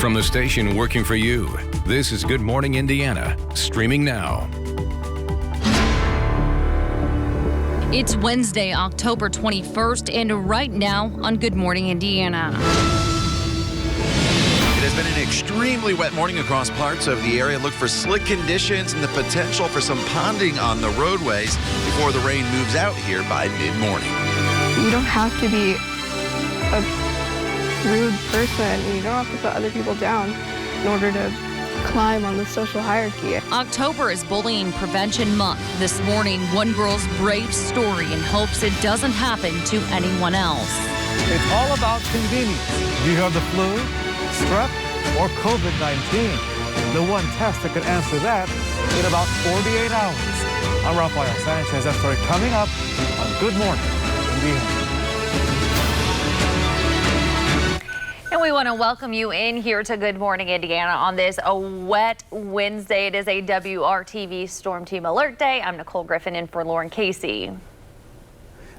From the station working for you, this is Good Morning Indiana, streaming now. It's Wednesday, October 21st, and right now on Good Morning Indiana. It has been an extremely wet morning across parts of the area. Look for slick conditions and the potential for some ponding on the roadways before the rain moves out here by mid-morning. You don't have to be a rude person. You don't have to put other people down in order to climb on the social hierarchy. October is Bullying Prevention Month. This morning, one girl's brave story in hopes it doesn't happen to anyone else. It's all about convenience. Do you have the flu, strep, or COVID-19? The one test that could answer that in about 48 hours. I'm Rafael Sanchez. That story coming up on Good Morning Indiana. And we want to welcome you in here to Good Morning Indiana on this wet Wednesday. It is a WRTV Storm Team Alert Day. I'm Nicole Griffin in for Lauren Casey.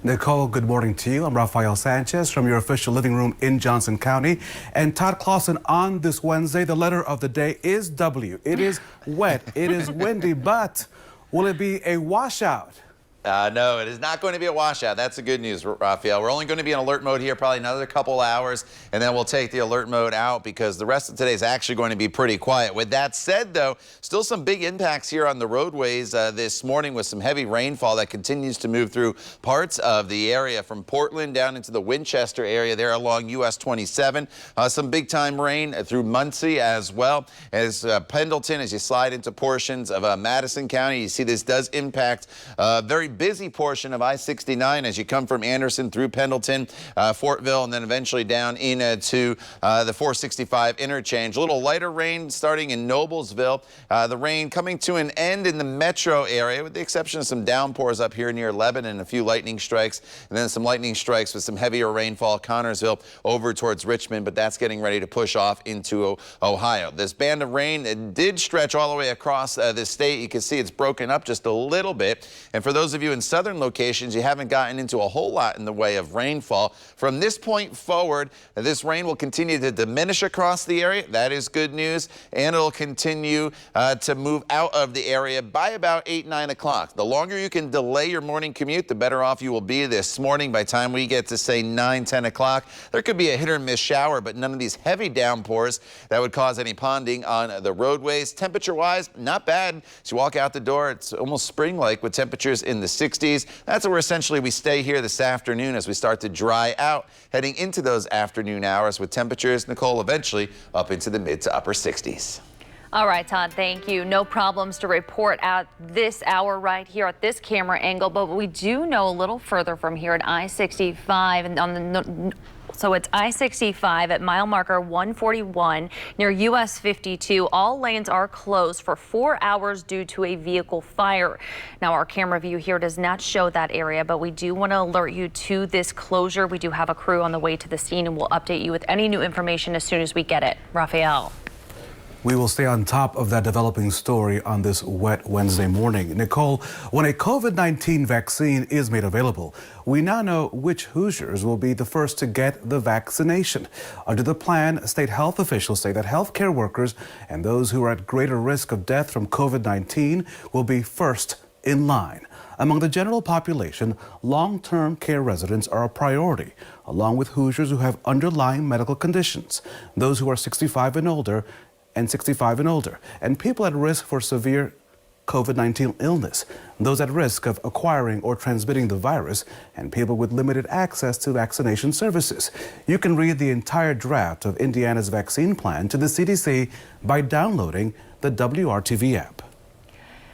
Nicole, good morning to you. I'm Rafael Sanchez from your official living room in Johnson County. And Todd Clausen, on this Wednesday, the letter of the day is W. It is wet, it is windy, but will it be a washout? No, it is not going to be a washout. That's the good news, Rafael. We're only going to be in alert mode here probably another couple hours, and then we'll take the alert mode out because the rest of today is actually going to be pretty quiet. With that said, though, still some big impacts here on the roadways this morning with some heavy rainfall that continues to move through parts of the area from Portland down into the Winchester area there along US 27. Some big-time rain through Muncie as well as Pendleton as you slide into portions of Madison County. You see this does impact very busy portion of I-69 as you come from Anderson through Pendleton, Fortville, and then eventually down into the 465 interchange. A little lighter rain starting in Noblesville. The rain coming to an end in the metro area with the exception of some downpours up here near Lebanon and a few lightning strikes, and then some lightning strikes with some heavier rainfall Connorsville over towards Richmond, but that's getting ready to push off into Ohio. This band of rain did stretch all the way across the state. You can see it's broken up just a little bit, and for those of you in southern locations, you haven't gotten into a whole lot in the way of rainfall. From this point forward, this rain will continue to diminish across the area. That is good news, and it'll continue to move out of the area by about 8, 9 o'clock. The longer you can delay your morning commute, the better off you will be this morning. By the time we get to say 9, 10 o'clock, there could be a hit or miss shower, but none of these heavy downpours that would cause any ponding on the roadways. Temperature-wise, not bad. As you walk out the door, it's almost spring-like with temperatures in the 60s. That's where essentially we stay here this afternoon as we start to dry out, heading into those afternoon hours with temperatures, Nicole, eventually up into the mid to upper 60s. All right, Todd, thank you. No problems to report at this hour right here at this camera angle, but we do know a little further from here at I-65 and on the so it's I-65 at mile marker 141 near US 52. All lanes are closed for 4 hours due to a vehicle fire. Now, our camera view here does not show that area, but we do want to alert you to this closure. We do have a crew on the way to the scene, and we'll update you with any new information as soon as we get it. Rafael. We will stay on top of that developing story on this wet Wednesday morning. Nicole, when a COVID-19 vaccine is made available, we now know which Hoosiers will be the first to get the vaccination. Under the plan, state health officials say that healthcare workers and those who are at greater risk of death from COVID-19 will be first in line. Among the general population, long-term care residents are a priority, along with Hoosiers who have underlying medical conditions, those who are 65 and older, and people at risk for severe COVID-19 illness, those at risk of acquiring or transmitting the virus, and people with limited access to vaccination services. You can read the entire draft of Indiana's vaccine plan to the CDC by downloading the WRTV app.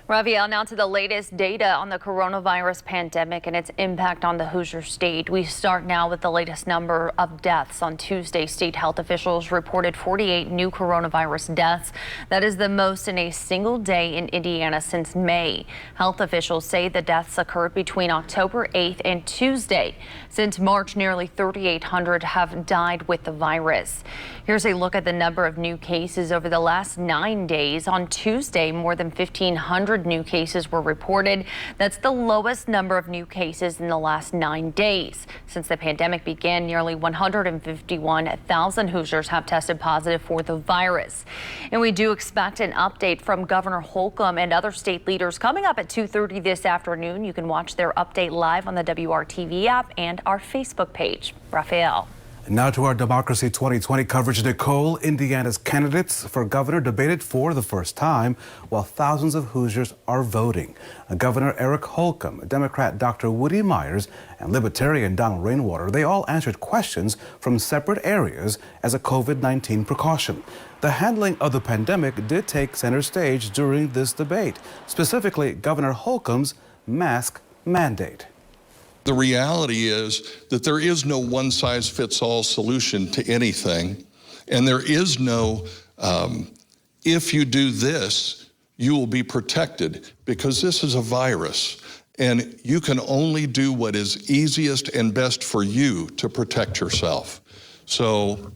Rafael, now to the latest data on the coronavirus pandemic and its impact on the Hoosier State. We start now with the latest number of deaths. On Tuesday, state health officials reported 48 new coronavirus deaths. That is the most in a single day in Indiana since May. Health officials say the deaths occurred between October 8th and Tuesday. Since March, nearly 3,800 have died with the virus. Here's a look at the number of new cases over the last 9 days. On Tuesday, more than 1,500 100 new cases were reported. That's the lowest number of new cases in the last 9 days. Since the pandemic began, nearly 151,000 Hoosiers have tested positive for the virus. And we do expect an update from Governor Holcomb and other state leaders coming up at 2:30 this afternoon. You can watch their update live on the WRTV app and our Facebook page. Raphael. Now to our Democracy 2020 coverage. Nicole, Indiana's candidates for governor debated for the first time while thousands of Hoosiers are voting. Governor Eric Holcomb, Democrat Dr. Woody Myers, and Libertarian Donald Rainwater, they all answered questions from separate areas as a COVID-19 precaution. The handling of the pandemic did take center stage during this debate, specifically Governor Holcomb's mask mandate. The reality is that there is no one-size-fits-all solution to anything, and there is no, if you do this, you will be protected, because this is a virus, and you can only do what is easiest and best for you to protect yourself. So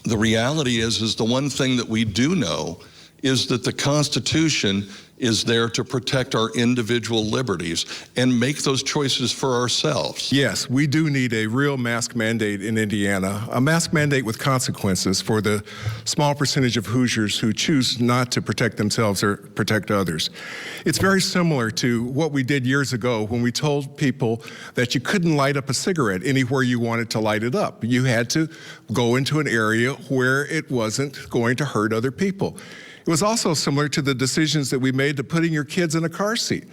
the reality is the one thing that we do know is that the Constitution is there to protect our individual liberties and make those choices for ourselves. Yes, we do need a real mask mandate in Indiana, a mask mandate with consequences for the small percentage of Hoosiers who choose not to protect themselves or protect others. It's very similar to what we did years ago when we told people that you couldn't light up a cigarette anywhere you wanted to light it up. You had to go into an area where it wasn't going to hurt other people. It was also similar to the decisions that we made to putting your kids in a car seat.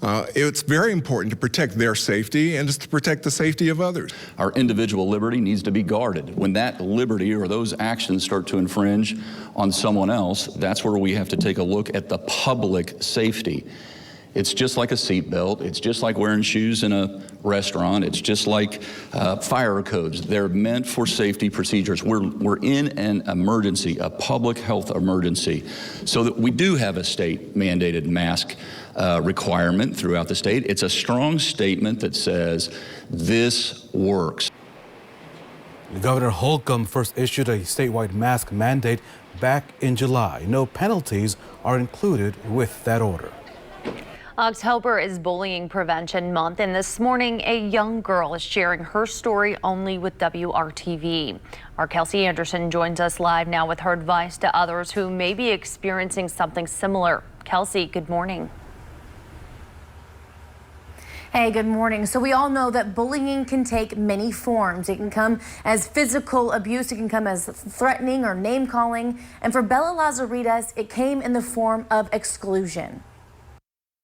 It's very important to protect their safety and to protect the safety of others. Our individual liberty needs to be guarded. When that liberty or those actions start to infringe on someone else, that's where we have to take a look at the public safety. It's just like a seatbelt. It's just like wearing shoes in a restaurant. It's just like fire codes. They're meant for safety procedures. We're in an emergency, a public health emergency, so that we do have a state mandated mask requirement throughout the state. It's a strong statement that says this works. Governor Holcomb first issued a statewide mask mandate back in July. No penalties are included with that order. October is Bullying Prevention Month, and this morning a young girl is sharing her story only with WRTV. Our Kelsey Anderson joins us live now with her advice to others who may be experiencing something similar. Kelsey, good morning. Hey, good morning. So we all know that bullying can take many forms. It can come as physical abuse, it can come as threatening or name calling, and for Bella Lazaritas, it came in the form of exclusion.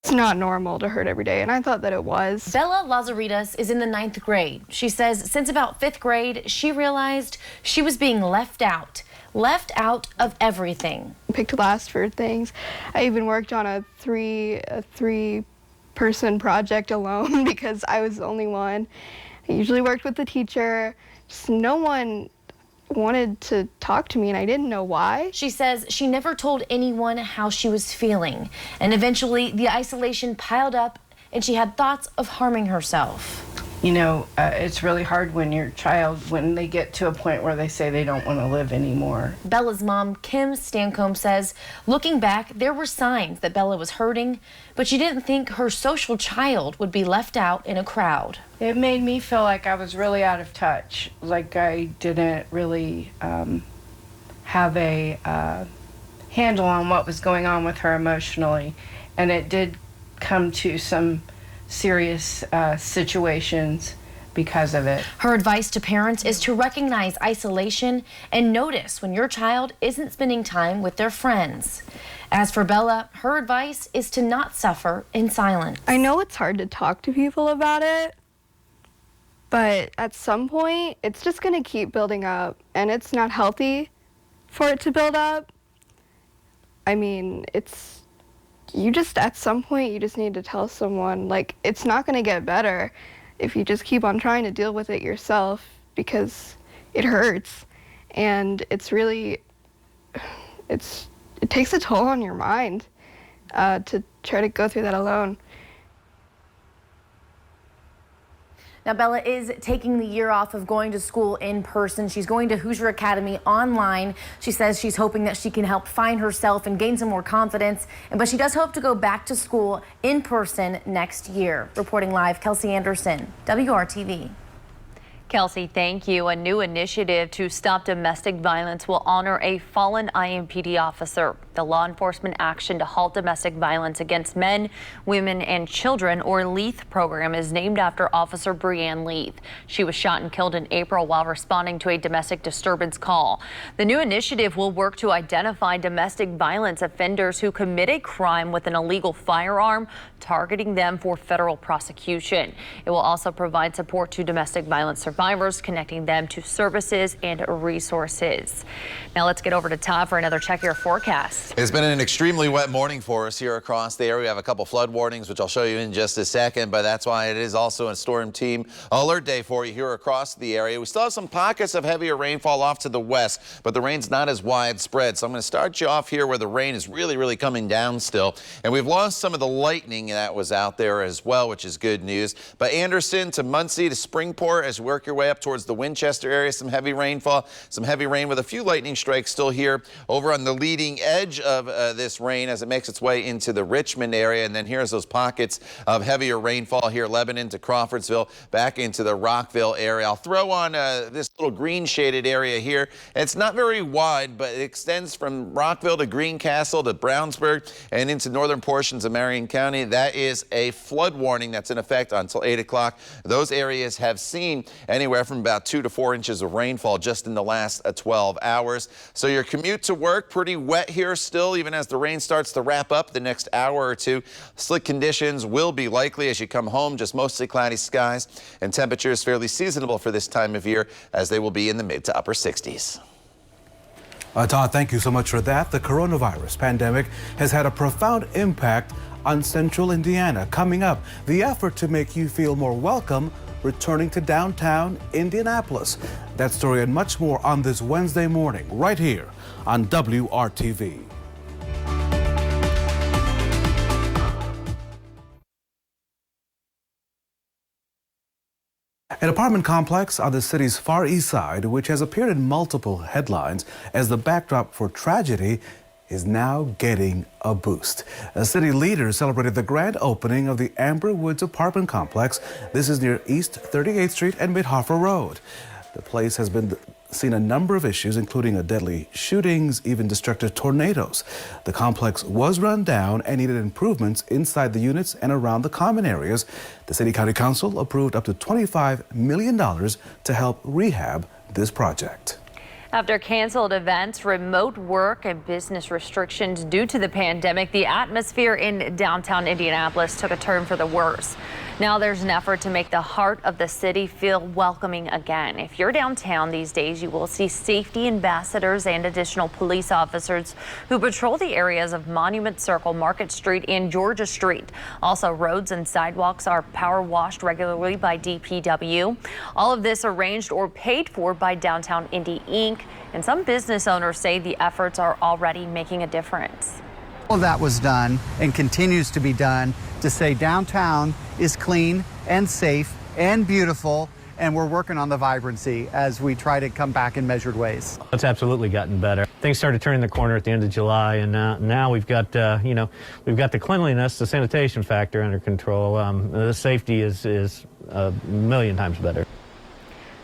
It's not normal to hurt every day, and I thought that it was. Bella Lazaritas is in the 9th grade. She says since about 5th grade, she realized she was being left out of everything. I picked last for things. I even worked on a three-person project alone because I was the only one. I usually worked with the teacher. Just no one wanted to talk to me, and I didn't know why. She says she never told anyone how she was feeling, and eventually the isolation piled up and she had thoughts of harming herself. You know, it's really hard when your child, when they get to a point where they say they don't want to live anymore. Bella's mom, Kim Stancombe, says looking back, there were signs that Bella was hurting, but she didn't think her social child would be left out in a crowd. It made me feel like I was really out of touch, like I didn't really have a handle on what was going on with her emotionally, and it did come to some serious situations because of it. Her advice to parents is to recognize isolation and notice when your child isn't spending time with their friends. As for Bella, her advice is to not suffer in silence. I know it's hard to talk to people about it, but at some point, it's just going to keep building up, and it's not healthy for it to build up. I mean, at some point, you just need to tell someone, like, it's not going to get better if you just keep on trying to deal with it yourself, because it hurts, and it takes a toll on your mind to try to go through that alone. Now, Bella is taking the year off of going to school in person. She's going to Hoosier Academy online. She says she's hoping that she can help find herself and gain some more confidence. But she does hope to go back to school in person next year. Reporting live, Kelsey Anderson, WRTV. Kelsey, thank you. A new initiative to stop domestic violence will honor a fallen IMPD officer. The Law Enforcement Action to Halt Domestic Violence Against Men, Women, and Children, or LEATH program, is named after Officer Breanne Leath. She was shot and killed in April while responding to a domestic disturbance call. The new initiative will work to identify domestic violence offenders who commit a crime with an illegal firearm, targeting them for federal prosecution. It will also provide support to domestic violence survivors, connecting them to services and resources. Now let's get over to Todd for another check your forecast. It's been an extremely wet morning for us here across the area. We have a couple flood warnings, which I'll show you in just a second, but that's why it is also a storm team alert day for you here across the area. We still have some pockets of heavier rainfall off to the west, but the rain's not as widespread. So I'm going to start you off here where the rain is really coming down still. And we've lost some of the lightning that was out there as well, which is good news. But Anderson to Muncie to Springport, as you work your way up towards the Winchester area, some heavy rainfall, some heavy rain with a few lightning strikes still here over on the leading edge of this rain as it makes its way into the Richmond area. And then here's those pockets of heavier rainfall here, Lebanon to Crawfordsville, back into the Rockville area. I'll throw on this little green shaded area here. It's not very wide, but it extends from Rockville to Greencastle to Brownsburg and into northern portions of Marion County. That is a flood warning that's in effect until 8 o'clock. Those areas have seen anywhere from about 2 to 4 inches of rainfall just in the last 12 hours. So your commute to work, pretty wet here still, even as the rain starts to wrap up the next hour or two. Slick conditions will be likely as you come home, just mostly cloudy skies, and temperatures fairly seasonable for this time of year as they will be in the mid to upper 60s. Todd, thank you so much for that. The coronavirus pandemic has had a profound impact on central Indiana. Coming up, the effort to make you feel more welcome returning to downtown Indianapolis. That story and much more on this Wednesday morning, right here on WRTV. An apartment complex on the city's Far East Side, which has appeared in multiple headlines as the backdrop for tragedy, is now getting a boost. City leaders celebrated the grand opening of the Amber Woods apartment complex. This is near East 38th Street and Midhofer Road. The place has been seen a number of issues, including deadly shootings, even destructive tornadoes. The complex was run down and needed improvements inside the units and around the common areas. The City County Council approved up to $25 million to help rehab this project. After canceled events, remote work, and business restrictions due to the pandemic, the atmosphere in downtown Indianapolis took a turn for the worse. Now there's an effort to make the heart of the city feel welcoming again. If you're downtown these days, you will see safety ambassadors and additional police officers who patrol the areas of Monument Circle, Market Street, and Georgia Street. Also, roads and sidewalks are power washed regularly by DPW. All of this arranged or paid for by Downtown Indy Inc. And some business owners say the efforts are already making a difference. All of that was done and continues to be done to say downtown is clean and safe and beautiful, and we're working on the vibrancy as we try to come back in measured ways. It's absolutely gotten better. Things started turning the corner at the end of July, and now we've got we've got the cleanliness, the sanitation factor under control. The safety is a million times better.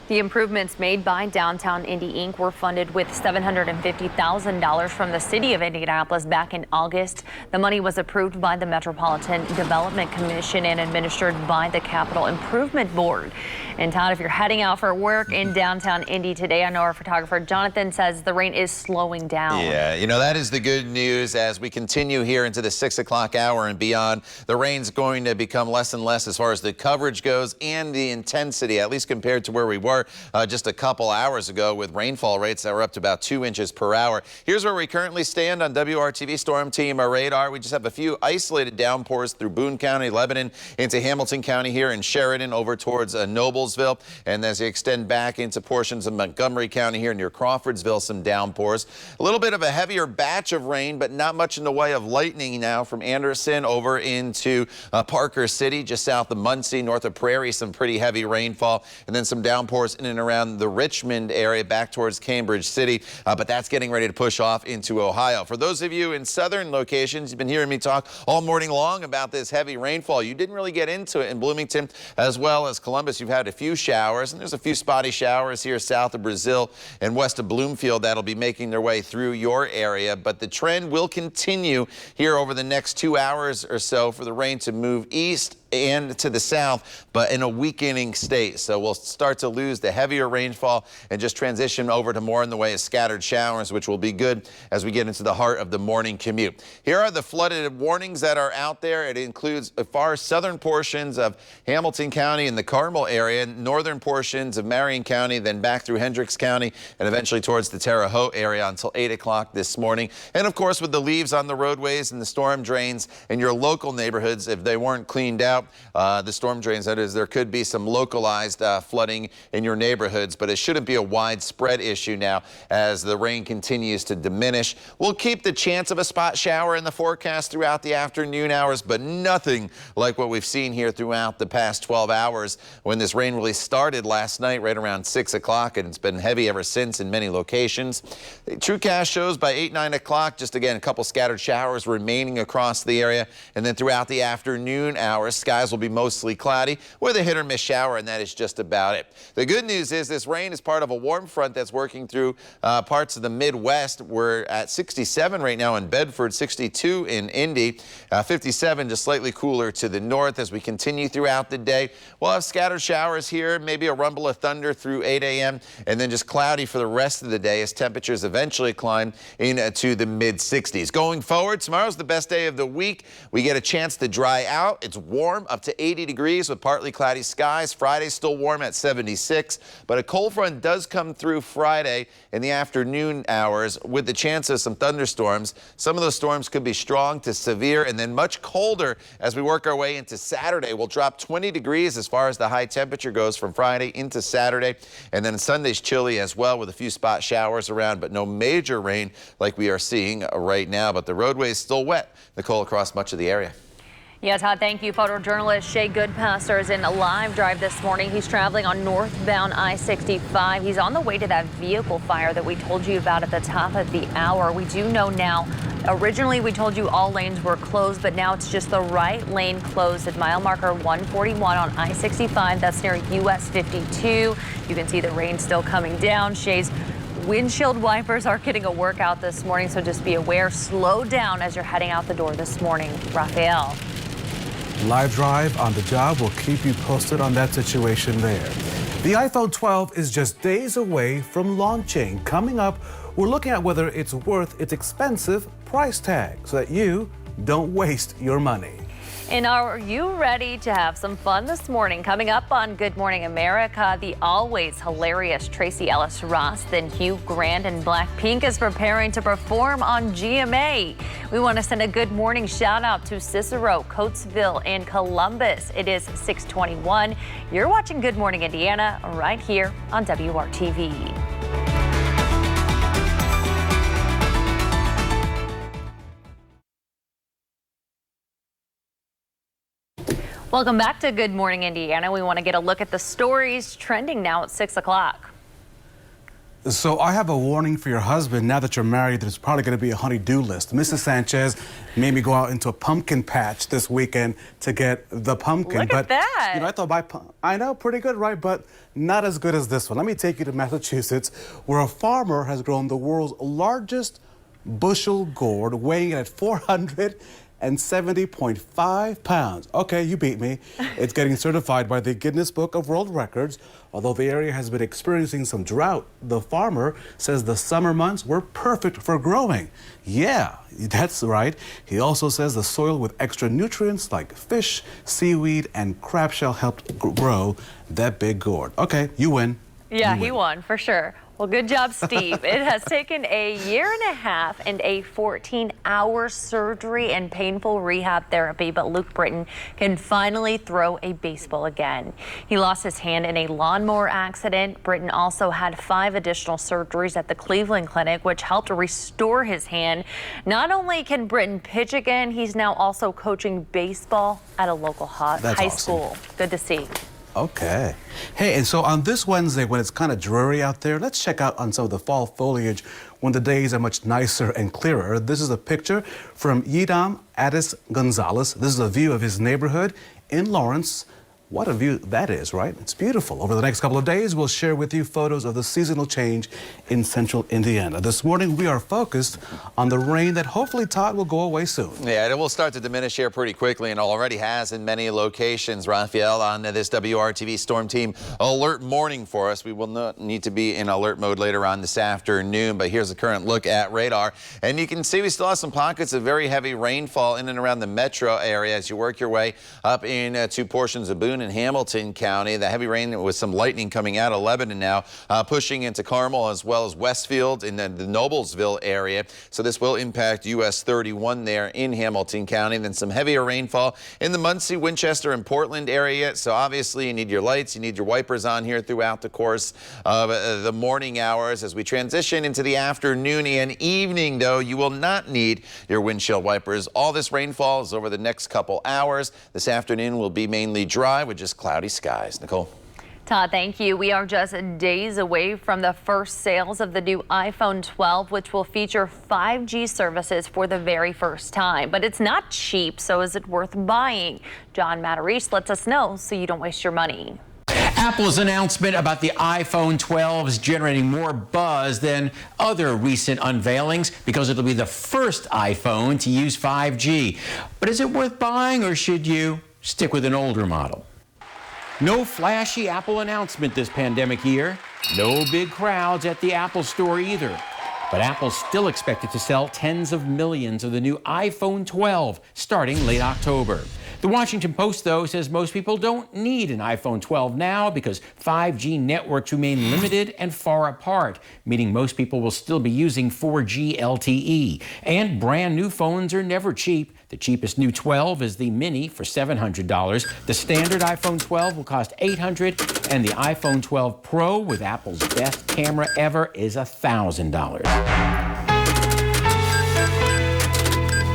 The improvements made by Downtown Indy Inc. were funded with $750,000 from the city of Indianapolis back in August. The money was approved by the Metropolitan Development Commission and administered by the Capital Improvement Board. And Todd, if you're heading out for work in downtown Indy today, I know our photographer Jonathan says the rain is slowing down. Yeah, you know, that is the good news as we continue here into the 6 o'clock hour and beyond. The rain's going to become less and less as far as the coverage goes and the intensity, at least compared to where we were were just a couple hours ago, with rainfall rates that were up to about 2 inches per hour. Here's where we currently stand on WRTV Storm Team radar. We just have a few isolated downpours through Boone County, Lebanon, into Hamilton County here in Sheridan, over towards Noblesville. And as you extend back into portions of Montgomery County here near Crawfordsville, some downpours. A little bit of a heavier batch of rain, but not much in the way of lightning now from Anderson over into Parker City, just south of Muncie, north of Prairie, some pretty heavy rainfall, and then some downpours in and around the Richmond area back towards Cambridge City, but that's getting ready to push off into Ohio. For those of you in southern locations, you've been hearing me talk all morning long about this heavy rainfall. You didn't really get into it in Bloomington as well as Columbus. You've had a few showers, and there's a few spotty showers here south of Brazil and west of Bloomfield that'll be making their way through your area, but the trend will continue here over the next 2 hours or so for the rain to move east and to the south, but in a weakening state. So we'll start to lose the heavier rainfall and just transition over to more in the way of scattered showers, which will be good as we get into the heart of the morning commute. Here are the flooded warnings that are out there. It includes far southern portions of Hamilton County and the Carmel area, northern portions of Marion County, then back through Hendricks County, and eventually towards the Terre Haute area until 8 o'clock this morning. And of course, with the leaves on the roadways and the storm drains in your local neighborhoods, if they weren't cleaned out, the storm drains, that is, there could be some localized flooding in your neighborhoods, but it shouldn't be a widespread issue now as the rain continues to diminish. We'll keep the chance of a spot shower in the forecast throughout the afternoon hours, but nothing like what we've seen here throughout the past 12 hours when this rain really started last night right around 6 o'clock, and it's been heavy ever since in many locations. The TrueCast shows by 8, 9 o'clock, just again, a couple scattered showers remaining across the area, and then throughout the afternoon hours, skies will be mostly cloudy with a hit or miss shower, and that is just about it. The good news is this rain is part of a warm front that's working through parts of the Midwest. We're at 67 right now in Bedford, 62 in Indy, 57 just slightly cooler to the north. As we continue throughout the day, we'll have scattered showers here, maybe a rumble of thunder through 8 a.m. and then just cloudy for the rest of the day as temperatures eventually climb into the mid-60s. Going forward, tomorrow's the best day of the week. We get a chance to dry out. It's warm, up to 80 degrees with partly cloudy skies. Friday's still warm at 76, but a cold front does come through Friday in the afternoon hours with the chance of some thunderstorms. Some of those storms could be strong to severe and then much colder as we work our way into Saturday. We'll drop 20 degrees as far as the high temperature goes from Friday into Saturday, and then Sunday's chilly as well with a few spot showers around, but no major rain like we are seeing right now. But the roadway is still wet, Nicole, across much of the area. Yeah, Todd, thank you. Photojournalist Shay Goodpasser is in a live drive this morning. He's traveling on northbound I-65. He's on the way to that vehicle fire that we told you about at the top of the hour. We do know now, originally we told you all lanes were closed, but now it's just the right lane closed at mile marker 141 on I-65. That's near US 52. You can see the rain still coming down. Shay's windshield wipers are getting a workout this morning, so just be aware. Slow down as you're heading out the door this morning. Raphael. Live drive on the job will keep you posted on that situation there. The iPhone 12 is just days away from launching. Coming up, we're looking at whether it's worth its expensive price tag so that you don't waste your money. And are you ready to have some fun this morning? Coming up on Good Morning America, the always hilarious Tracy Ellis Ross, then Hugh Grant and Blackpink is preparing to perform on GMA. We want to send a good morning shout out to Cicero, Coatesville, and Columbus. It is 6:21. You're watching Good Morning Indiana right here on WRTV. Welcome back to Good Morning Indiana. We want to get a look at the stories trending now at 6 o'clock. So I have a warning for your husband. Now that you're married, there's probably going to be a honey-do list. Mrs. Sanchez made me go out into a pumpkin patch this weekend to get the pumpkin. Look at that. You know, I thought I know, pretty good, right? But not as good as this one. Let me take you to Massachusetts, where a farmer has grown the world's largest Bushel gourd, weighing in at 470.5 pounds. Okay, you beat me. It's getting certified by the Guinness Book of World Records. Although the area has been experiencing some drought, the farmer says the summer months were perfect for growing. Yeah, that's right. He also says the soil with extra nutrients like fish, seaweed, and crab shell helped grow that big gourd. Okay, you win. Yeah, he won for sure. Well, good job, Steve. It has taken a year and a half and a 14-hour surgery and painful rehab therapy, but Luke Britton can finally throw a baseball again. He lost his hand in a lawnmower accident. Britton also had 5 additional surgeries at the Cleveland Clinic, which helped restore his hand. Not only can Britton pitch again, he's now also coaching baseball at a local high school. Good to see. Okay. Hey, and so on this Wednesday, when it's kind of dreary out there, let's check out on some of the fall foliage when the days are much nicer and clearer. This is a picture from Yidam Addis Gonzalez. This is a view of his neighborhood in Lawrence. What a view that is, right? It's beautiful. Over the next couple of days, we'll share with you photos of the seasonal change in central Indiana. This morning, we are focused on the rain that hopefully, Todd, will go away soon. Yeah, it will start to diminish here pretty quickly and already has in many locations. Raphael, on this WRTV Storm Team alert morning for us. We will not need to be in alert mode later on this afternoon, but here's a current look at radar. And you can see we still have some pockets of very heavy rainfall in and around the metro area as you work your way up into portions of Boone and Hamilton County. The heavy rain with some lightning coming out of Lebanon now, pushing into Carmel as well as Westfield in the Noblesville area. So this will impact US 31 there in Hamilton County. Then some heavier rainfall in the Muncie, Winchester, and Portland area. So obviously you need your lights, you need your wipers on here throughout the course of the morning hours. As we transition into the afternoon and evening, though, you will not need your windshield wipers. All this rainfall is over the next couple hours. This afternoon will be mainly dry with just cloudy skies. Nicole. Todd, thank you. We are just days away from the first sales of the new iPhone 12, which will feature 5G services for the very first time. But it's not cheap, so is it worth buying? John Matarese lets us know so you don't waste your money. Apple's announcement about the iPhone 12 is generating more buzz than other recent unveilings because it'll be the first iPhone to use 5G. But is it worth buying, or should you stick with an older model? No flashy Apple announcement this pandemic year. No big crowds at the Apple Store either. But Apple's still expected to sell tens of millions of the new iPhone 12 starting late October. The Washington Post, though, says most people don't need an iPhone 12 now because 5G networks remain limited and far apart, meaning most people will still be using 4G LTE. And brand new phones are never cheap. The cheapest new 12 is the Mini for $700. The standard iPhone 12 will cost $800, and the iPhone 12 Pro with Apple's best camera ever is $1,000.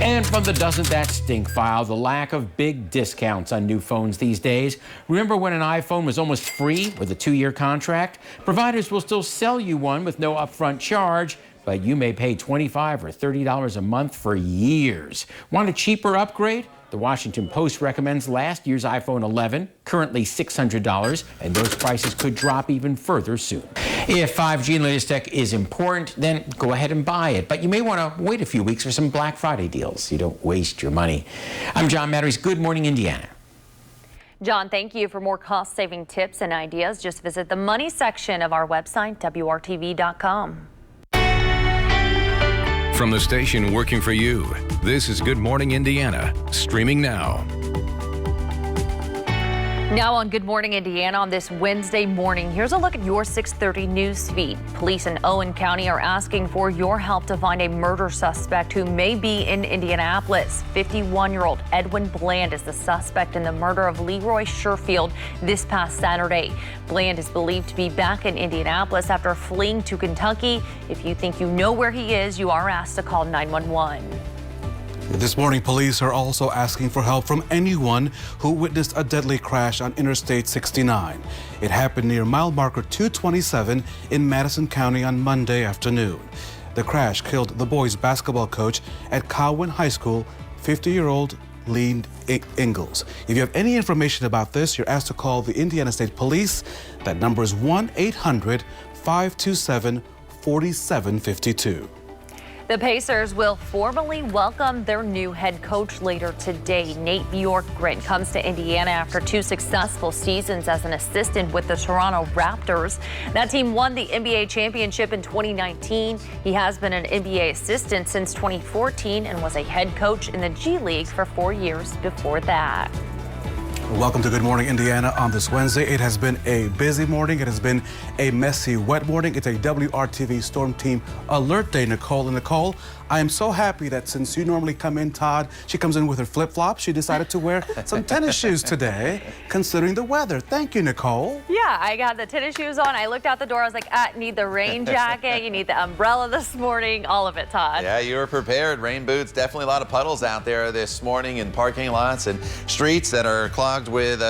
And from the Doesn't That Stink file, the lack of big discounts on new phones these days. Remember when an iPhone was almost free with a 2-year contract? Providers will still sell you one with no upfront charge, but you may pay $25 or $30 a month for years. Want a cheaper upgrade? The Washington Post recommends last year's iPhone 11, currently $600, and those prices could drop even further soon. If 5G and latest tech is important, then go ahead and buy it. But you may want to wait a few weeks for some Black Friday deals so you don't waste your money. I'm John Matarese. Good morning, Indiana. John, thank you. For more cost-saving tips and ideas, just visit the money section of our website, WRTV.com. From the station working for you, this is Good Morning Indiana, streaming now. Now on Good Morning Indiana on this Wednesday morning, here's a look at your 6:30 news feed. Police in Owen County are asking for your help to find a murder suspect who may be in Indianapolis. 51-year-old Edwin Bland is the suspect in the murder of Leroy Sherfield this past Saturday. Bland is believed to be back in Indianapolis after fleeing to Kentucky. If you think you know where he is, you are asked to call 911. This morning, police are also asking for help from anyone who witnessed a deadly crash on Interstate 69. It happened near mile marker 227 in Madison County on Monday afternoon. The crash killed the boys' basketball coach at Cowan High School, 50-year-old Lee Ingalls. If you have any information about this, you're asked to call the Indiana State Police. That number is 1-800-527-4752. The Pacers will formally welcome their new head coach later today. Nate Bjorkgren comes to Indiana after 2 successful seasons as an assistant with the Toronto Raptors. That team won the NBA championship in 2019. He has been an NBA assistant since 2014 and was a head coach in the G League for 4 years before that. Welcome to Good Morning Indiana on this Wednesday. It has been a busy morning. It has been a messy, wet morning. It's a WRTV Storm Team Alert Day, Nicole. And Nicole, I am so happy that since you normally come in, Todd, she comes in with her flip-flops. She decided to wear some tennis shoes today, considering the weather. Thank you, Nicole. Yeah, I got the tennis shoes on. I looked out the door. I was like, need the rain jacket. You need the umbrella this morning. All of it, Todd. Yeah, you were prepared. Rain boots. Definitely a lot of puddles out there this morning in parking lots and streets that are clogged with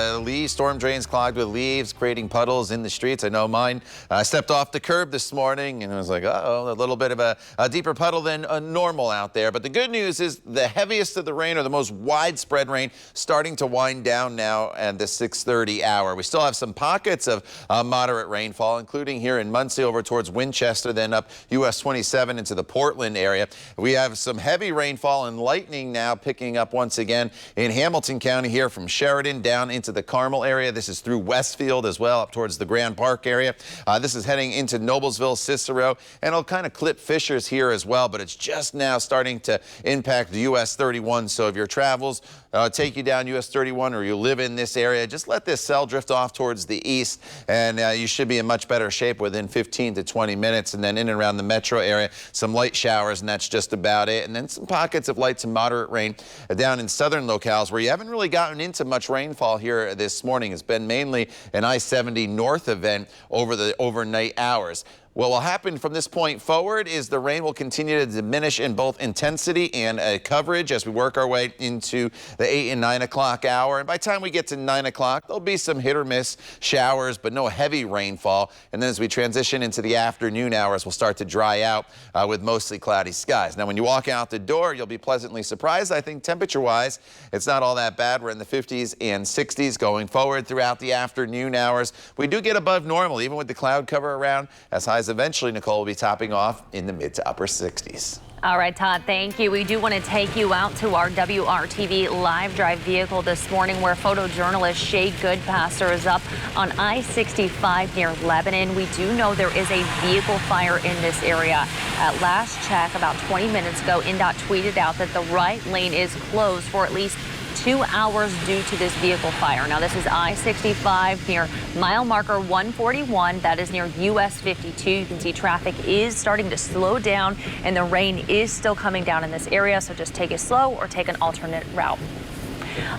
storm drains clogged with leaves, creating puddles in the streets. I know mine stepped off the curb this morning and I was like, uh-oh, a little bit of a deeper puddle than normal out there. But the good news is the heaviest of the rain, or the most widespread rain, starting to wind down now at the 6:30 hour. We still have some pockets of moderate rainfall, including here in Muncie over towards Winchester, then up US 27 into the Portland area. We have some heavy rainfall and lightning now picking up once again in Hamilton County here from Sheridan down into the Carmel area. This is through Westfield as well, up towards the Grand Park area. This is heading into Noblesville, Cicero, and it'll kind of clip Fishers here as well, but it's just now starting to impact US 31. So if your travels take you down US 31 or you live in this area, just let this cell drift off towards the east and you should be in much better shape within 15 to 20 minutes. And then in and around the metro area, some light showers, and that's just about it. And then some pockets of light to moderate rain down in southern locales where you haven't really gotten into much rainfall here this morning. It's been mainly an I-70 north event over the overnight hours. What will happen from this point forward is the rain will continue to diminish in both intensity and coverage as we work our way into the 8 and 9 o'clock hour. And by the time we get to 9 o'clock, there'll be some hit or miss showers, but no heavy rainfall. And then as we transition into the afternoon hours, we'll start to dry out with mostly cloudy skies. Now, when you walk out the door, you'll be pleasantly surprised. I think temperature-wise, it's not all that bad. We're in the 50s and 60s going forward throughout the afternoon hours. We do get above normal, even with the cloud cover around, as high as eventually, Nicole, will be topping off in the mid to upper 60s. All right, Todd, thank you. We do want to take you out to our WRTV live drive vehicle this morning where photojournalist Shay Goodpasser is up on I-65 near Lebanon. We do know there is a vehicle fire in this area. At last check, about 20 minutes ago, NDOT tweeted out that the right lane is closed for at least 2 hours due to this vehicle fire. Now, this is I-65 near mile marker 141. That is near US 52. You can see traffic is starting to slow down and the rain is still coming down in this area. So just take it slow or take an alternate route.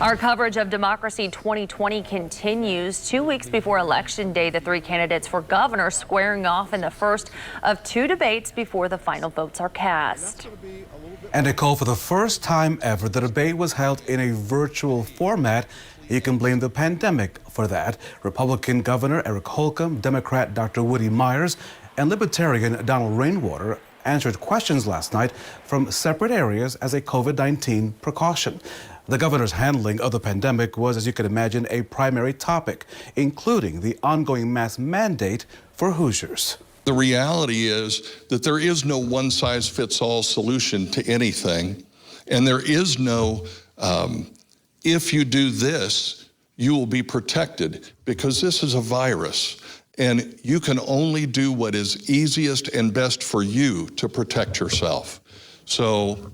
Our coverage of Democracy 2020 continues. 2 weeks before Election Day, the three candidates for governor squaring off in the first of two debates before the final votes are cast. And Nicole, for the first time ever, the debate was held in a virtual format. You can blame the pandemic for that. Republican Governor Eric Holcomb, Democrat Dr. Woody Myers, and Libertarian Donald Rainwater answered questions last night from separate areas as a COVID-19 precaution. The governor's handling of the pandemic was, as you can imagine, a primary topic, including the ongoing mask mandate for Hoosiers. The reality is that there is no one-size-fits-all solution to anything, and there is no, if you do this, you will be protected, because this is a virus, and you can only do what is easiest and best for you to protect yourself. So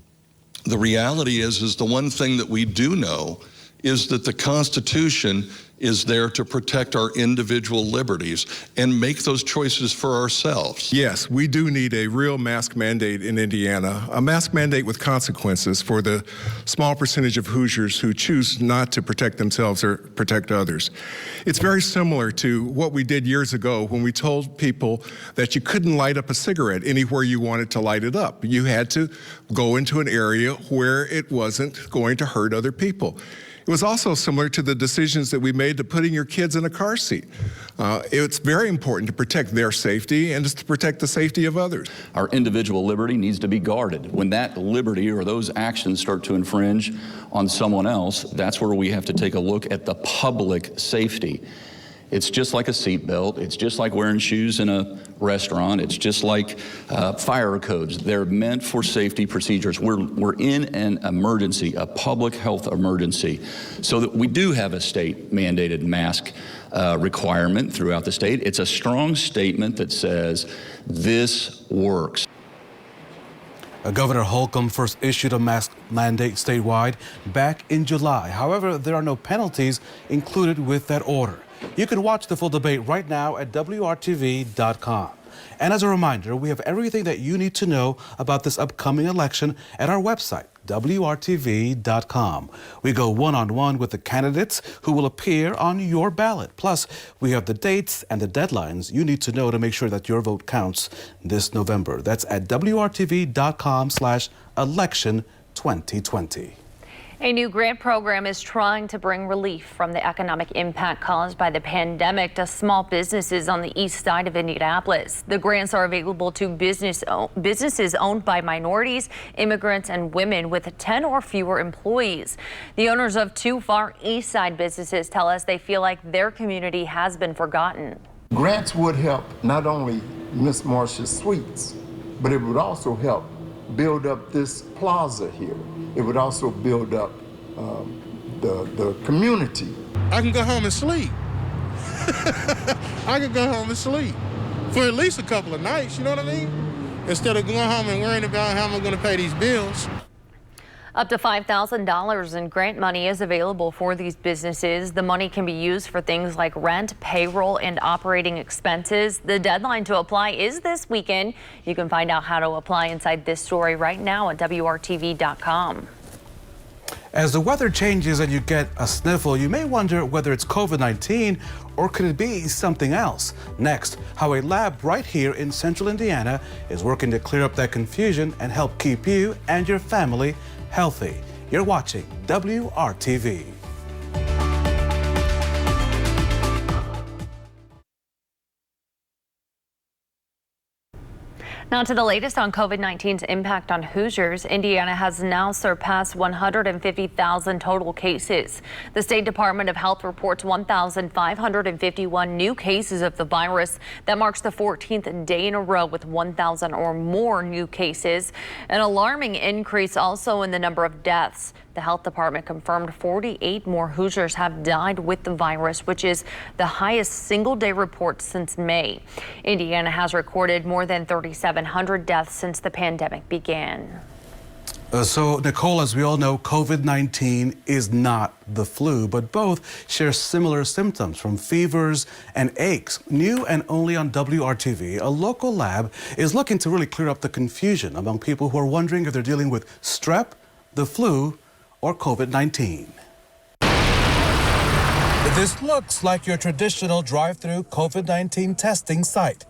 the reality is the one thing that we do know is that the Constitution is there to protect our individual liberties and make those choices for ourselves. Yes, we do need a real mask mandate in Indiana, a mask mandate with consequences for the small percentage of Hoosiers who choose not to protect themselves or protect others. It's very similar to what we did years ago when we told people that you couldn't light up a cigarette anywhere you wanted to light it up. You had to go into an area where it wasn't going to hurt other people. It was also similar to the decisions that we made to putting your kids in a car seat. It's very important to protect their safety and just to protect the safety of others. Our individual liberty needs to be guarded. When that liberty or those actions start to infringe on someone else, that's where we have to take a look at the public safety. It's just like a seatbelt. It's just like wearing shoes in a restaurant. It's just like fire codes. They're meant for safety procedures. We're in an emergency, a public health emergency, so that we do have a state mandated mask requirement throughout the state. It's a strong statement that says this works. Governor Holcomb first issued a mask mandate statewide back in July. However, there are no penalties included with that order. You can watch the full debate right now at WRTV.com. And as a reminder, we have everything that you need to know about this upcoming election at our website, WRTV.com. We go one-on-one with the candidates who will appear on your ballot. Plus, we have the dates and the deadlines you need to know to make sure that your vote counts this November. That's at WRTV.com/election 2020. A new grant program is trying to bring relief from the economic impact caused by the pandemic to small businesses on the east side of Indianapolis. The grants are available to businesses owned by minorities, immigrants, and women with 10 or fewer employees. The owners of two Far East Side businesses tell us they feel like their community has been forgotten. Grants would help not only Miss Marcia's Sweets, but it would also help build up this plaza here. It would also build up the community. I can go home and sleep. I can go home and sleep for at least a couple of nights, you know what I mean? Instead of going home and worrying about how I'm going to pay these bills. Up to $5,000 in grant money is available for these businesses. The money can be used for things like rent, payroll, and operating expenses. The deadline to apply is this weekend. You can find out how to apply inside this story right now at WRTV.com. As the weather changes and you get a sniffle, you may wonder whether it's COVID-19 or could it be something else. Next, how a lab right here in central Indiana is working to clear up that confusion and help keep you and your family healthy. You're watching WRTV. Now to the latest on COVID-19's impact on Hoosiers. Indiana has now surpassed 150,000 total cases. The State Department of Health reports 1,551 new cases of the virus. That marks the 14th day in a row with 1,000 or more new cases. An alarming increase also in the number of deaths. The health department confirmed 48 more Hoosiers have died with the virus, which is the highest single-day report since May. Indiana has recorded more than 3,700 deaths since the pandemic began. So, Nicole, as we all know, COVID-19 is not the flu, but both share similar symptoms, from fevers and aches. New and only on WRTV, a local lab is looking to really clear up the confusion among people who are wondering if they're dealing with strep, the flu, or COVID-19. This looks like your traditional drive-through COVID-19 testing site,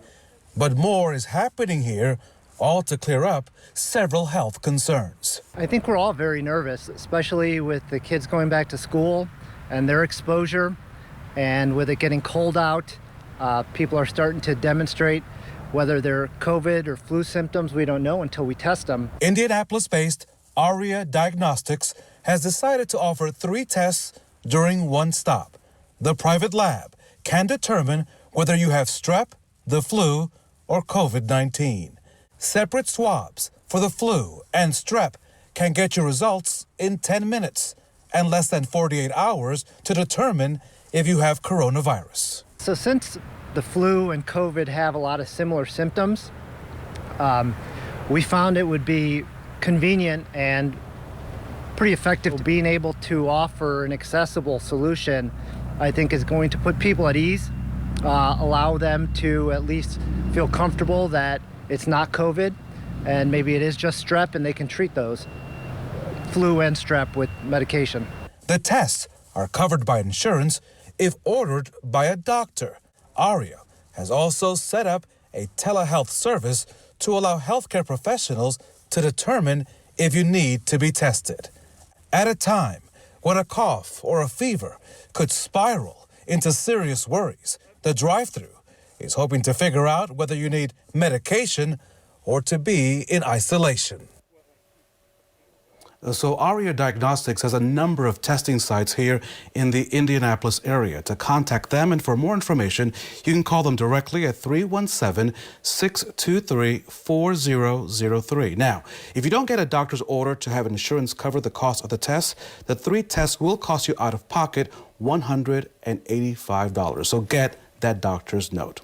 but more is happening here, all to clear up several health concerns. I think we're all very nervous, especially with the kids going back to school and their exposure, and with it getting cold out, people are starting to demonstrate whether they're COVID or flu symptoms. We don't know until we test them. Indianapolis-based ARIA Diagnostics has decided to offer 3 tests during one stop. The private lab can determine whether you have strep, the flu, or COVID-19. Separate swabs for the flu and strep can get your results in 10 minutes and less than 48 hours to determine if you have coronavirus. So since the flu and COVID have a lot of similar symptoms, we found it would be convenient and pretty effective. Being able to offer an accessible solution, I think, is going to put people at ease, allow them to at least feel comfortable that it's not COVID and maybe it is just strep, and they can treat those flu and strep with medication. The tests are covered by insurance if ordered by a doctor. ARIA has also set up a telehealth service to allow healthcare professionals to determine if you need to be tested. At a time when a cough or a fever could spiral into serious worries, the drive-thru is hoping to figure out whether you need medication or to be in isolation. So ARIA Diagnostics has a number of testing sites here in the Indianapolis area. To contact them and for more information, you can call them directly at 317-623-4003. Now, if you don't get a doctor's order to have insurance cover the cost of the tests, the 3 tests will cost you out of pocket $185. So get that doctor's note.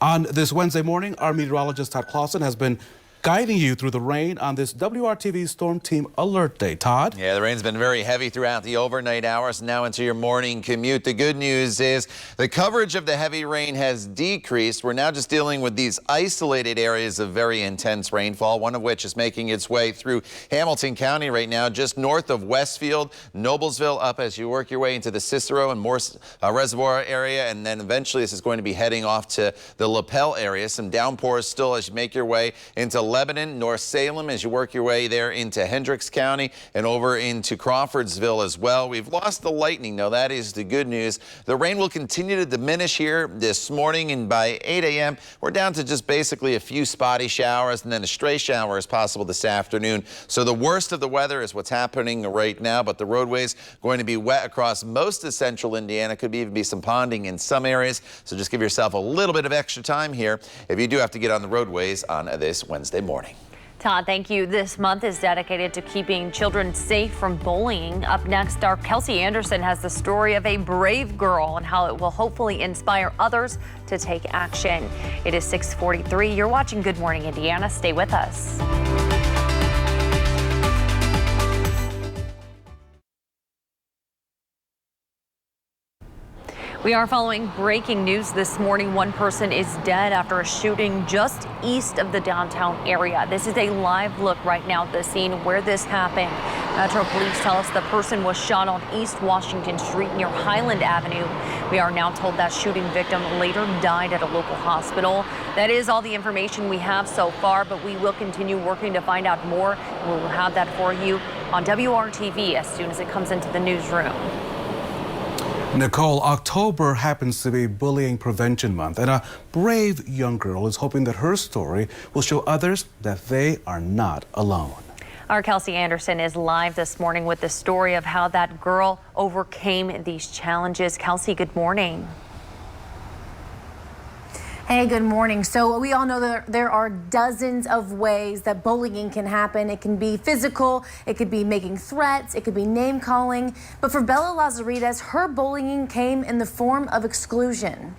On this Wednesday morning, our meteorologist Todd Clausen has been guiding you through the rain on this WRTV Storm Team Alert Day. Todd? Yeah, the rain's been very heavy throughout the overnight hours, now into your morning commute. The good news is the coverage of the heavy rain has decreased. We're now just dealing with these isolated areas of very intense rainfall, one of which is making its way through Hamilton County right now, just north of Westfield, Noblesville, up as you work your way into the Cicero and Morse Reservoir area, and then eventually this is going to be heading off to the Lapel area. Some downpours still as you make your way into Lebanon, North Salem, as you work your way there into Hendricks County and over into Crawfordsville as well. We've lost the lightning, though. That is the good news. The rain will continue to diminish here this morning, and by 8 a.m. we're down to just basically a few spotty showers, and then a stray shower is possible this afternoon. So the worst of the weather is what's happening right now, but the roadways going to be wet across most of central Indiana. Could even be some ponding in some areas, so just give yourself a little bit of extra time here if you do have to get on the roadways on this Wednesday morning. Todd, thank you. This month is dedicated to keeping children safe from bullying. Up next, our Kelsey Anderson has the story of a brave girl and how it will hopefully inspire others to take action. It is 6:43. You're watching Good Morning Indiana. Stay with us. We are following breaking news this morning. One person is dead after a shooting just east of the downtown area. This is a live look right now at the scene where this happened. Metro Police tell us the person was shot on East Washington Street near Highland Avenue. We are now told that shooting victim later died at a local hospital. That is all the information we have so far, but we will continue working to find out more. We will have that for you on WRTV as soon as it comes into the newsroom. Nicole, October happens to be Bullying Prevention Month, and a brave young girl is hoping that her story will show others that they are not alone. Our Kelsey Anderson is live this morning with the story of how that girl overcame these challenges. Kelsey, good morning. Hey, good morning. So we all know that there are dozens of ways that bullying can happen. It can be physical, it could be making threats, it could be name calling. But for Bella Lazarides, her bullying came in the form of exclusion.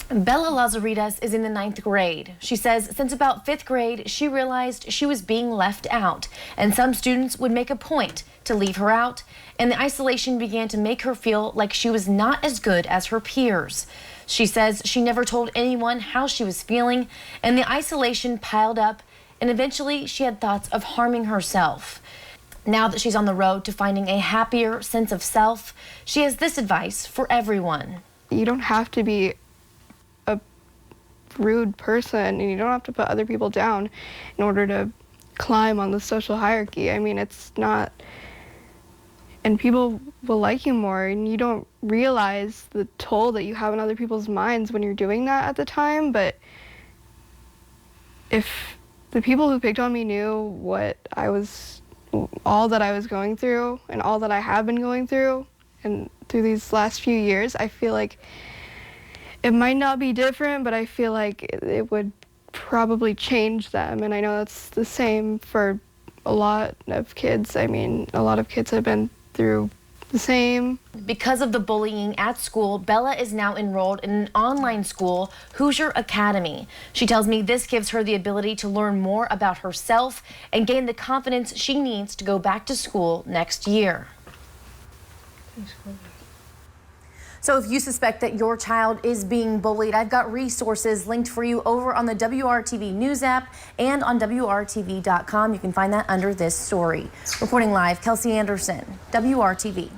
Bella Lazarides is in the 9th grade. She says since about 5th grade, she realized she was being left out, and some students would make a point to leave her out, and the isolation began to make her feel like she was not as good as her peers. She says she never told anyone how she was feeling, and the isolation piled up, and eventually she had thoughts of harming herself. Now that she's on the road to finding a happier sense of self, she has this advice for everyone. You don't have to be a rude person, and you don't have to put other people down in order to climb on the social hierarchy. I mean, it's not... And people will like you more, and you don't realize the toll that you have on other people's minds when you're doing that at the time. But if the people who picked on me knew what all that I was going through and all that I have been going through and through these last few years, I feel like it might not be different, but I feel like it would probably change them. And I know that's the same for a lot of kids. I mean, a lot of kids have been through the same. Because of the bullying at school, Bella is now enrolled in an online school, Hoosier Academy. She tells me this gives her the ability to learn more about herself and gain the confidence she needs to go back to school next year. So if you suspect that your child is being bullied, I've got resources linked for you over on the WRTV News app and on WRTV.com. You can find that under this story. Reporting live, Kelsey Anderson, WRTV.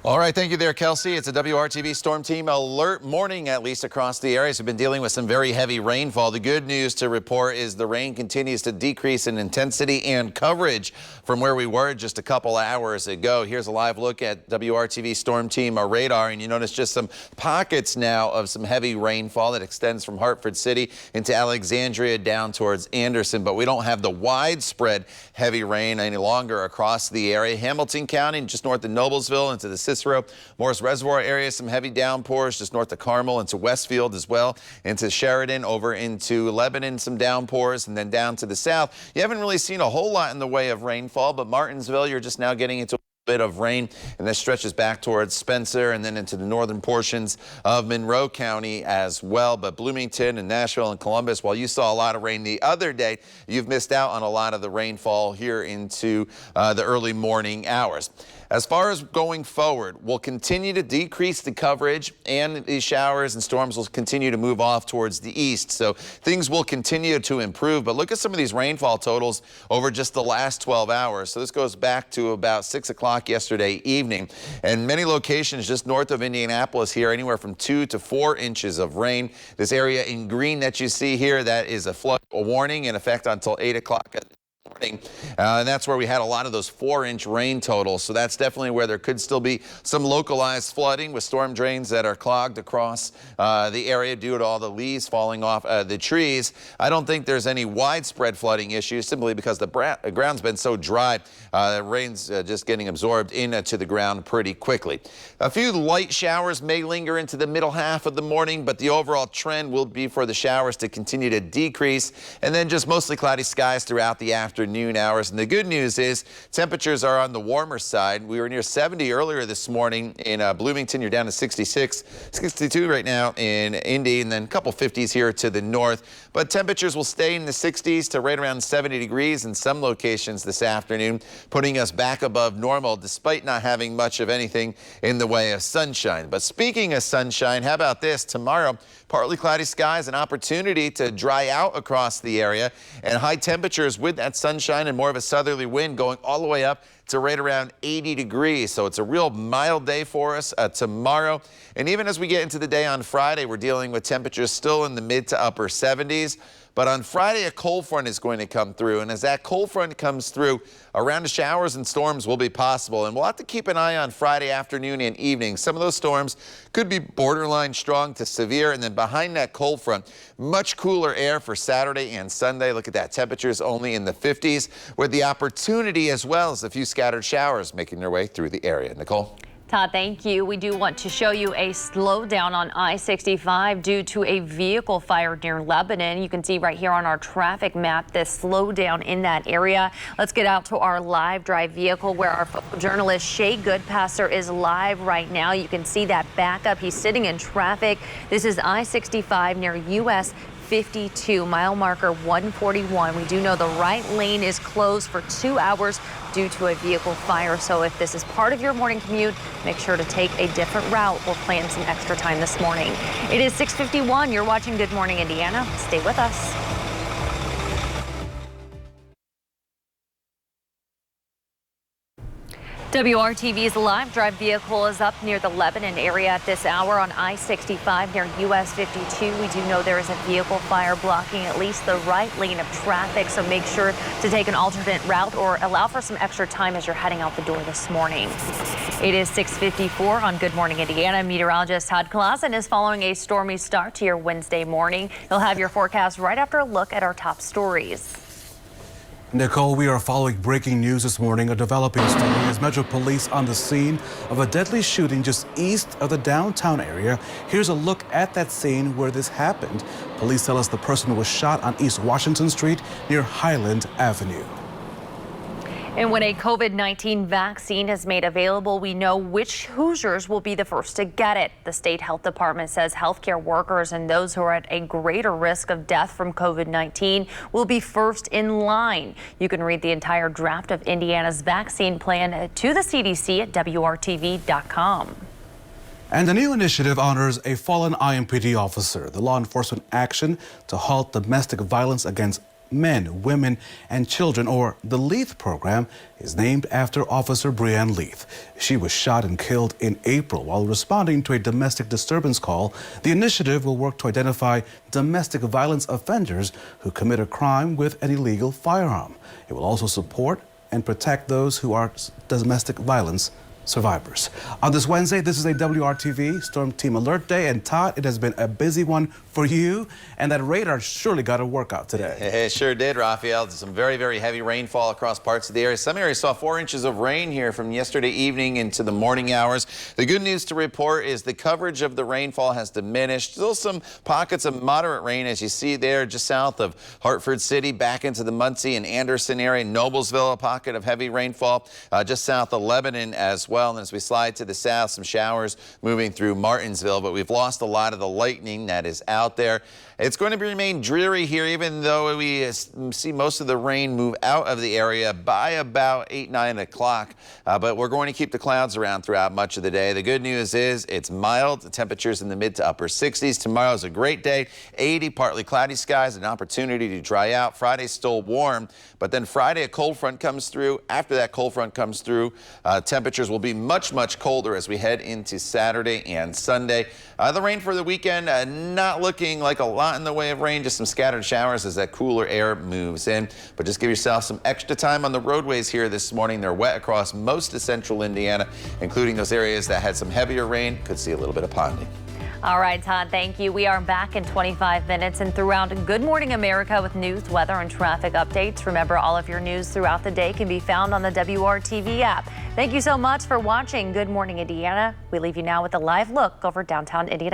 All right, thank you there, Kelsey. It's a WRTV Storm Team alert morning, at least across the areas. We've been dealing with some very heavy rainfall. The good news to report is the rain continues to decrease in intensity and coverage from where we were just a couple hours ago. Here's a live look at WRTV Storm Team radar, and you notice just some pockets now of some heavy rainfall that extends from Hartford City into Alexandria down towards Anderson, but we don't have the widespread heavy rain any longer across the area. Hamilton County, just north of Noblesville into the Cicero, Morse Reservoir area, some heavy downpours just north of Carmel into Westfield as well, into Sheridan, over into Lebanon, some downpours, and then down to the south. You haven't really seen a whole lot in the way of rainfall, but Martinsville, you're just now getting into bit of rain, and this stretches back towards Spencer and then into the northern portions of Monroe County as well. But Bloomington and Nashville and Columbus, while you saw a lot of rain the other day, you've missed out on a lot of the rainfall here into the early morning hours. As far as going forward, we'll continue to decrease the coverage, and these showers and storms will continue to move off towards the east. So things will continue to improve. But look at some of these rainfall totals over just the last 12 hours. So this goes back to about 6 o'clock yesterday evening. And many locations just north of Indianapolis here, anywhere from 2 to 4 inches of rain. This area in green that you see here, that is a flood warning in effect until 8 o'clock. And that's where we had a lot of those 4-inch rain totals. So that's definitely where there could still be some localized flooding with storm drains that are clogged across the area due to all the leaves falling off the trees. I don't think there's any widespread flooding issues simply because the ground's been so dry. The rain's just getting absorbed into the ground pretty quickly. A few light showers may linger into the middle half of the morning, but the overall trend will be for the showers to continue to decrease, and then just mostly cloudy skies throughout the afternoon hours. And the good news is temperatures are on the warmer side. We were near 70 earlier this morning in Bloomington. You're down to 66, 62 right now in Indy, and then a couple 50s here to the north. But temperatures will stay in the 60s to right around 70 degrees in some locations this afternoon, putting us back above normal despite not having much of anything in the way of sunshine. But speaking of sunshine, how about this? Tomorrow, partly cloudy skies, an opportunity to dry out across the area, and high temperatures with that sunshine and more of a southerly wind going all the way up to right around 80 degrees. So it's a real mild day for us tomorrow. And even as we get into the day on Friday, we're dealing with temperatures still in the mid to upper 70s. But on Friday, a cold front is going to come through. And as that cold front comes through, a round of showers and storms will be possible. And we'll have to keep an eye on Friday afternoon and evening. Some of those storms could be borderline strong to severe. And then behind that cold front, much cooler air for Saturday and Sunday. Look at that. Temperatures only in the 50s with the opportunity as well as a few scattered showers making their way through the area. Nicole? Todd, thank you. We do want to show you a slowdown on I-65 due to a vehicle fire near Lebanon. You can see right here on our traffic map this slowdown in that area. Let's get out to our live drive vehicle where our journalist Shay Goodpasser is live right now. You can see that backup. He's sitting in traffic. This is I-65 near US 52, mile marker 141. We do know the right lane is closed for 2 hours due to a vehicle fire. So if this is part of your morning commute, make sure to take a different route or plan some extra time this morning. It is 6:51. You're watching Good Morning Indiana. Stay with us. WRTV's live drive vehicle is up near the Lebanon area at this hour on I-65 near US 52. We do know there is a vehicle fire blocking at least the right lane of traffic, so make sure to take an alternate route or allow for some extra time as you're heading out the door this morning. It is 6:54 on Good Morning Indiana. Meteorologist Todd Clausen is following a stormy start to your Wednesday morning. He'll have your forecast right after a look at our top stories. Nicole, we are following breaking news this morning. A developing story as Metro Police on the scene of a deadly shooting just east of the downtown area. Here's a look at that scene where this happened. Police tell us the person was shot on East Washington Street near Highland Avenue. And when a COVID-19 vaccine is made available, we know which Hoosiers will be the first to get it. The state health department says healthcare workers and those who are at a greater risk of death from COVID-19 will be first in line. You can read the entire draft of Indiana's vaccine plan to the CDC at WRTV.com. And the new initiative honors a fallen IMPD officer. The law enforcement action to halt domestic violence against men, women, and children, or the LEATH program, is named after Officer Breanne Leath. She was shot and killed in April while responding to a domestic disturbance call. The initiative will work to identify domestic violence offenders who commit a crime with an illegal firearm. It will also support and protect those who are domestic violence survivors. On this Wednesday, this is a WRTV Storm Team Alert Day, and Todd, it has been a busy one for you, and that radar surely got a workout today. It sure did, Raphael. Some very, very heavy rainfall across parts of the area. Some areas saw 4 inches of rain here from yesterday evening into the morning hours. The good news to report is the coverage of the rainfall has diminished. Still some pockets of moderate rain, as you see there just south of Hartford City, back into the Muncie and Anderson area. Noblesville, a pocket of heavy rainfall just south of Lebanon as well. And as we slide to the south, some showers moving through Martinsville, but we've lost a lot of the lightning that is out there. It's going to remain dreary here, even though we see most of the rain move out of the area by about 8, 9 o'clock. But we're going to keep the clouds around throughout much of the day. The good news is it's mild. The temperatures in the mid to upper 60s. Tomorrow is a great day. 80, partly cloudy skies, an opportunity to dry out. Friday's still warm, but then Friday a cold front comes through. After that cold front comes through, temperatures will be much, much colder as we head into Saturday and Sunday. The rain for the weekend, not looking like a lot in the way of rain, just some scattered showers as that cooler air moves in. But just give yourself some extra time on the roadways here this morning. They're wet across most of central Indiana, including those areas that had some heavier rain. Could see a little bit of ponding. All right, Todd, thank you. We are back in 25 minutes and throughout Good Morning America with news, weather, and traffic updates. Remember, all of your news throughout the day can be found on the WRTV app. Thank you so much for watching Good Morning Indiana. We leave you now with a live look over downtown Indianapolis.